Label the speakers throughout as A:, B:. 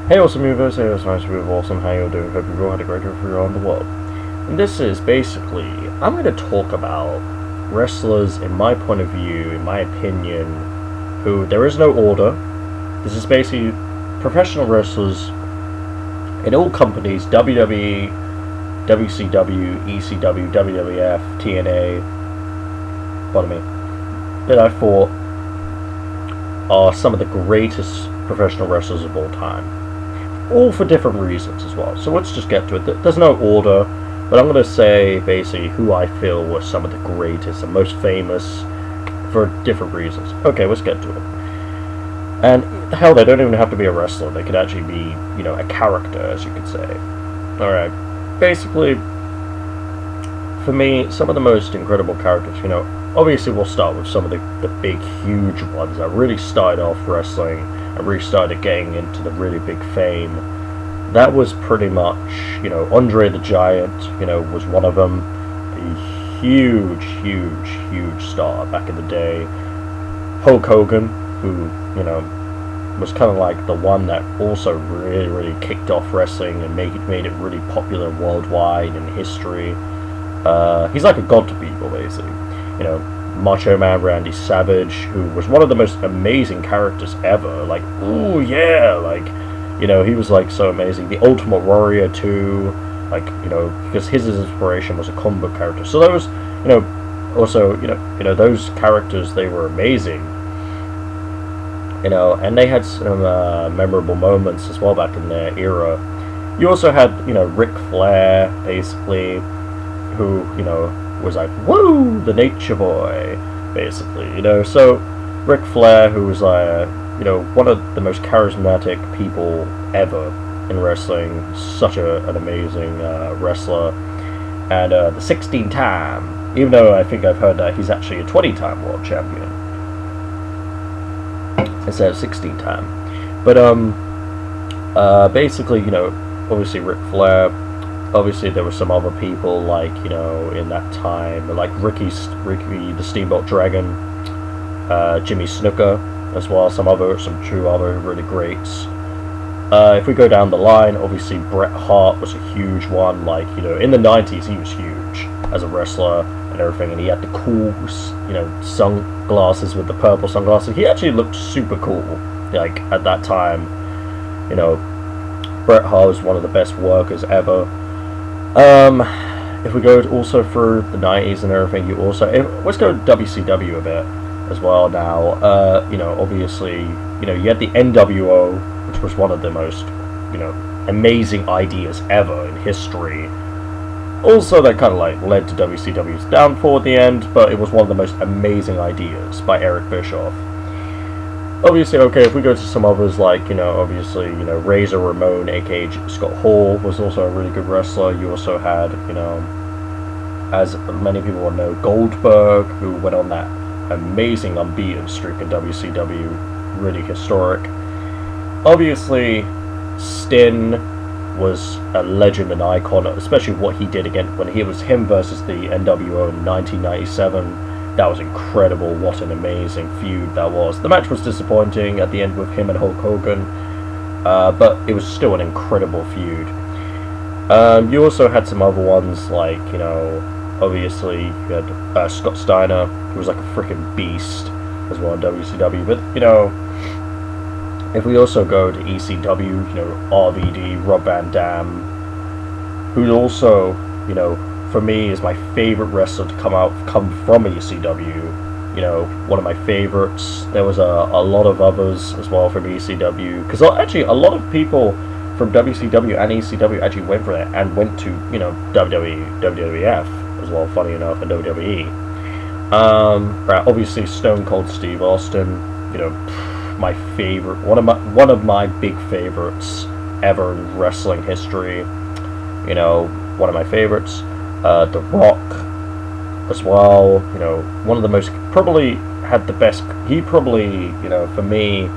A: Hey awesome movers, hey awesome, how you all doing? Hope you've all had a great day around the world. And this is basically, I'm going to talk about wrestlers in my point of view, in my opinion, who, there is no order. This is basically professional wrestlers in all companies, WWE, WCW, ECW, WWF, TNA, pardon me, that I thought are some of the greatest professional wrestlers of all time. All for different reasons as well. So let's just get to it. There's no order, but I'm going to say basically who I feel were some of the greatest and most famous for different reasons. Okay, let's get to it. And hell, they don't even have to be a wrestler. They could actually be, a character, as you could say. Alright, basically, for me, some of the most incredible characters, obviously we'll start with some of the big, huge ones that really started off wrestling and really started getting into the really big fame. That was pretty much, Andre the Giant, was one of them. A huge, huge, huge star back in the day. Hulk Hogan, who, was kind of like the one that also really, really kicked off wrestling and made it really popular worldwide in history. He's like a god to people, basically. Macho Man Randy Savage, who was one of the most amazing characters ever. Like, ooh, yeah, like, he was like so amazing. The Ultimate Warrior too, like, because his inspiration was a comic book character. So those, also, those characters, they were amazing. And they had some memorable moments as well back in their era. You also had, Ric Flair, basically, who, was like, woo, the nature boy, basically, so Ric Flair, who was one of the most charismatic people ever in wrestling, such an amazing wrestler, and the 16-time, even though I think I've heard that he's actually a 20-time world champion instead of 16-time, but basically, obviously Ric Flair. Obviously, there were some other people, like, in that time, like Ricky the Steamboat Dragon, Jimmy Snuka, as well, some two other really greats. If we go down the line, obviously Bret Hart was a huge one, like, in the 90s, he was huge as a wrestler and everything, and he had the cool, sunglasses with the purple sunglasses. He actually looked super cool, like, at that time. Bret Hart was one of the best workers ever. If we go also through the 90s and everything, let's go to WCW a bit as well now. Obviously, you had the NWO, which was one of the most, amazing ideas ever in history. Also, that kind of like led to WCW's downfall at the end, but it was one of the most amazing ideas by Eric Bischoff. Obviously, okay, if we go to some others, like, obviously, Razor Ramon, aka Scott Hall, was also a really good wrestler. You also had, as many people will know, Goldberg, who went on that amazing unbeaten streak in WCW, really historic. Obviously, Sting was a legend and icon, especially what he did again when he was him versus the NWO in 1997. That was incredible. What an amazing feud that was. The match was disappointing at the end with him and Hulk Hogan, but it was still an incredible feud. You also had some other ones, like, obviously you had Scott Steiner, who was like a freaking beast as well in WCW. But, if we also go to ECW, RVD, Rob Van Dam, who also, for me, is my favorite wrestler to come from ECW. One of my favorites. There was a lot of others as well from ECW, because actually a lot of people from WCW and ECW actually went for it and went to WWE, WWF as well. Funny enough, and WWE. Right, obviously Stone Cold Steve Austin. My favorite, one of my big favorites ever in wrestling history. One of my favorites. The Rock as well, one of the most, probably had the best, he probably, for me,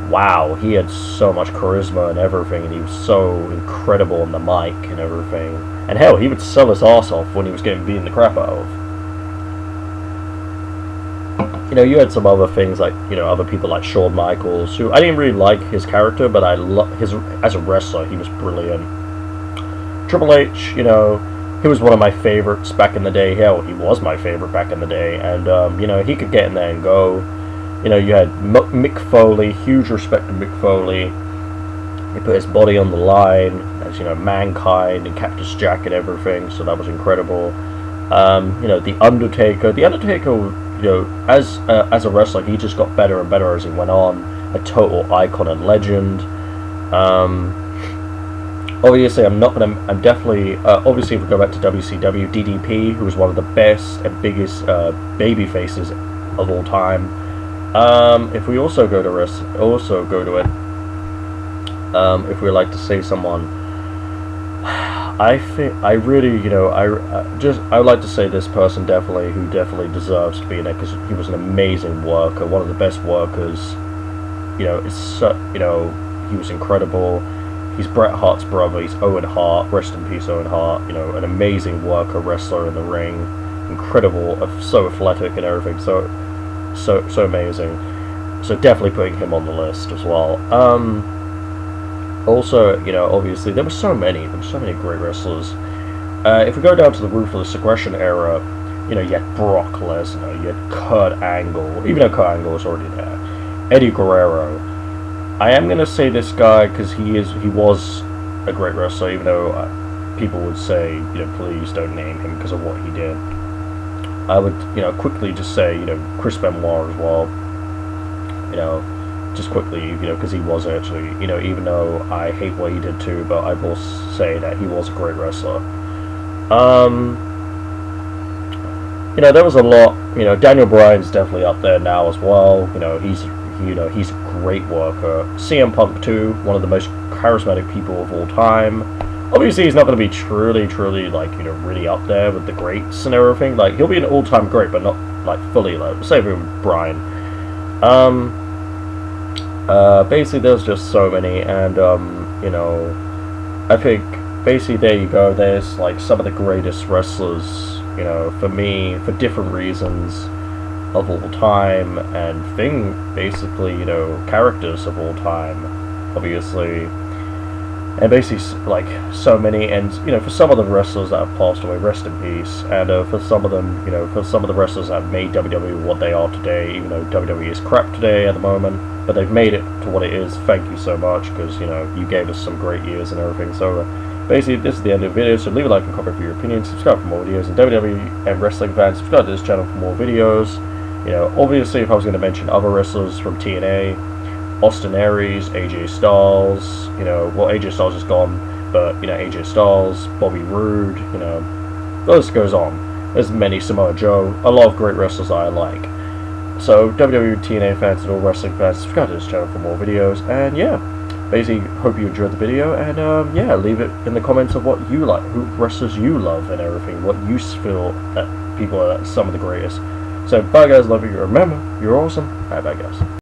A: wow, he had so much charisma and everything, and he was so incredible on the mic and everything, and hell, he would sell his ass off when he was getting beaten the crap out of. you know, you had some other things like, you know, other people like Shawn Michaels, who I didn't really like his character, but I love his as a wrestler. He was brilliant. Triple H, you know, he was one of my favorites back in the day. Hell, he was my favorite back in the day, and you know, he could get in there and go. You know, you had Mick Foley, huge respect to Mick Foley. He put his body on the line, as you know, Mankind and Cactus Jack and everything. So that was incredible. You know, The Undertaker. The Undertaker, you know, as a wrestler, he just got better and better as he went on. A total icon and legend. Obviously, I'm definitely. Obviously, if we go back to WCW, DDP, who was one of the best and biggest baby faces of all time. If we also go to it. If we like to say someone, I really, you know, I would like to say this person who definitely deserves to be in it, because he was an amazing worker, one of the best workers. You know, he was incredible. He's Bret Hart's brother. He's Owen Hart. Rest in peace, Owen Hart. You know, an amazing worker, wrestler in the ring, incredible, so athletic and everything. So amazing. So definitely putting him on the list as well. Also, you know, obviously there were so many great wrestlers. If we go down to the Ruthless Aggression era, you know, you had Brock Lesnar, you had Kurt Angle, even though Kurt Angle was already there, Eddie Guerrero. I am gonna say this guy because he was a great wrestler, even though people would say, you know, please don't name him because of what he did. I would, you know, quickly just say, you know, Chris Benoit as well. You know, just quickly, you know, because he was actually, you know, even though I hate what he did too, but I will say that he was a great wrestler. You know, there was a lot. You know, Daniel Bryan's definitely up there now as well. You know, he's a great worker. CM Punk too, one of the most charismatic people of all time. Obviously, he's not going to be truly, like, you know, really up there with the greats and everything. Like, he'll be an all-time great, but not, like, fully, like, same with Bryan. Basically, there's just so many, and, you know, I think, basically, there you go. There's, like, some of the greatest wrestlers, you know, for me, for different reasons, of all time, and basically, you know, characters of all time, obviously. And basically, like, so many, and, you know, for some of the wrestlers that have passed away, rest in peace, and for some of them, you know, for some of the wrestlers that have made WWE what they are today, even though WWE is crap today at the moment, but they've made it to what it is. Thank you so much, because, you know, you gave us some great years and everything. So, basically, this is the end of the video, so leave a like and comment for your opinion, subscribe for more videos, and WWE and wrestling fans, subscribe to this channel for more videos. You know, obviously, if I was going to mention other wrestlers from TNA, Austin Aries, AJ Styles, you know, well, AJ Styles is gone, but, you know, AJ Styles, Bobby Roode, you know, the list goes on. There's many, Samoa Joe, a lot of great wrestlers I like. So, WWE, TNA fans, and all wrestling fans, subscribe to this channel for more videos, and yeah, basically, hope you enjoyed the video, and yeah, leave it in the comments of what you like, who wrestlers you love, and everything, what you feel that people are some of the greatest. So, bye guys, love you, remember, you're awesome, bye guys.